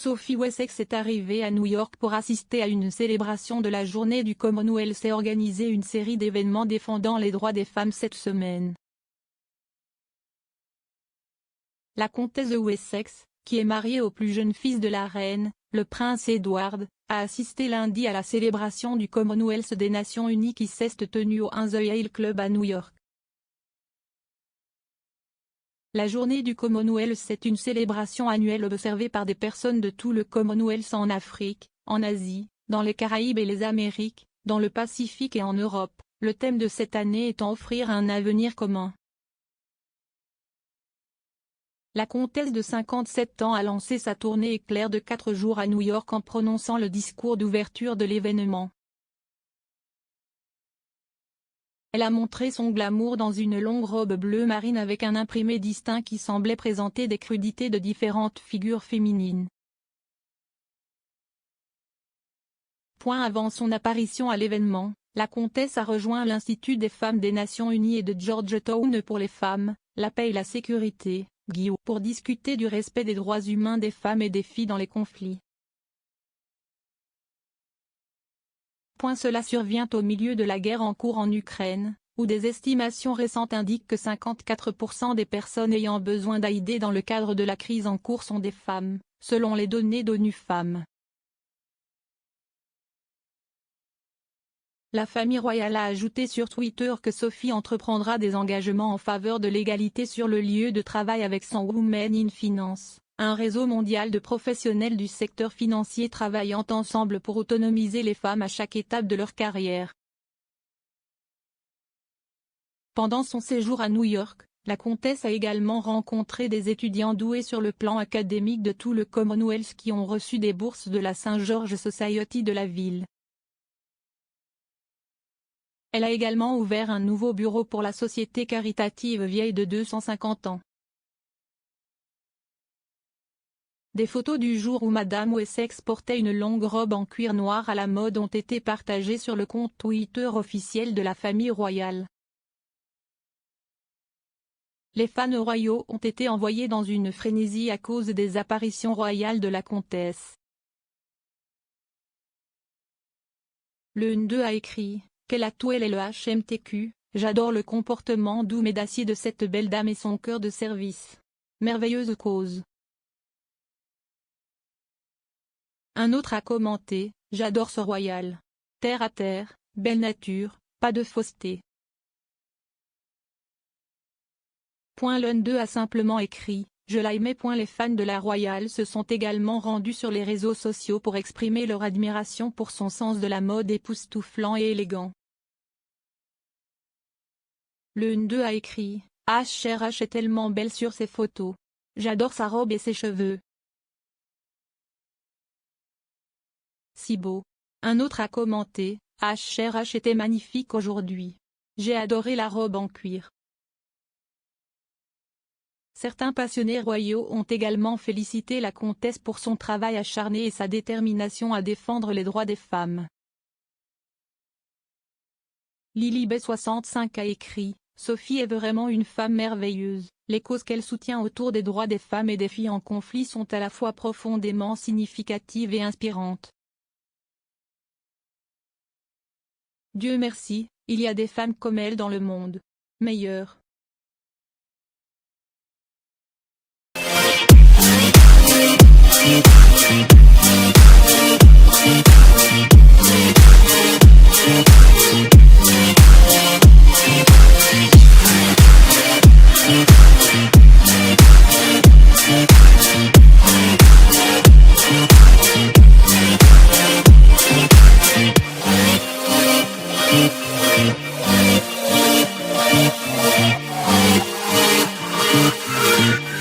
Sophie Wessex est arrivée à New York pour assister à une célébration de la journée du Commonwealth et organiser une série d'événements défendant les droits des femmes cette semaine. La comtesse de Wessex, qui est mariée au plus jeune fils de la reine, le prince Edward, a assisté lundi à la célébration du Commonwealth des Nations Unies qui s'est tenue au The Yale Club à New York. La journée du Commonwealth est une célébration annuelle observée par des personnes de tout le Commonwealth en Afrique, en Asie, dans les Caraïbes et les Amériques, dans le Pacifique et en Europe, le thème de cette année étant offrir un avenir commun. La comtesse de 57 ans a lancé sa tournée éclair de 4 jours à New York en prononçant le discours d'ouverture de l'événement. Elle a montré son glamour dans une longue robe bleu marine avec un imprimé distinct qui semblait présenter des crudités de différentes figures féminines. Avant son apparition à l'événement, la comtesse a rejoint l'Institut des femmes des Nations Unies et de Georgetown pour les femmes, la paix et la sécurité, GIO, pour discuter du respect des droits humains des femmes et des filles dans les conflits. Cela survient au milieu de la guerre en cours en Ukraine, où des estimations récentes indiquent que 54% des personnes ayant besoin d'aide dans le cadre de la crise en cours sont des femmes, selon les données d'ONU Femmes. La famille royale a ajouté sur Twitter que Sophie entreprendra des engagements en faveur de l'égalité sur le lieu de travail avec son Women in Finance, un réseau mondial de professionnels du secteur financier travaillant ensemble pour autonomiser les femmes à chaque étape de leur carrière. Pendant son séjour à New York, la comtesse a également rencontré des étudiants doués sur le plan académique de tout le Commonwealth qui ont reçu des bourses de la St. George Society de la ville. Elle a également ouvert un nouveau bureau pour la société caritative vieille de 250 ans. Des photos du jour où Madame Wessex portait une longue robe en cuir noir à la mode ont été partagées sur le compte Twitter officiel de la famille royale. Les fans royaux ont été envoyés dans une frénésie à cause des apparitions royales de la comtesse. Le N2 a écrit: quelle toile est le HMTQ, j'adore le comportement doux mais d'acier de cette belle dame et son cœur de service. Merveilleuse cause. Un autre a commenté: j'adore ce royal. Terre à terre, belle nature, pas de fausseté. Le N2 a simplement écrit: je l'aimais. Les fans de la royale se sont également rendus sur les réseaux sociaux pour exprimer leur admiration pour son sens de la mode époustouflant et élégant. Le N2 a écrit: Chère H est tellement belle sur ses photos. J'adore sa robe et ses cheveux. Si beau. Un autre a commenté: Chère H était magnifique aujourd'hui. J'ai adoré la robe en cuir. Certains passionnés royaux ont également félicité la comtesse pour son travail acharné et sa détermination à défendre les droits des femmes. Lilybet65 a écrit: Sophie est vraiment une femme merveilleuse, les causes qu'elle soutient autour des droits des femmes et des filles en conflit sont à la fois profondément significatives et inspirantes. Dieu merci, il y a des femmes comme elle dans le monde. Meilleure. Thank you.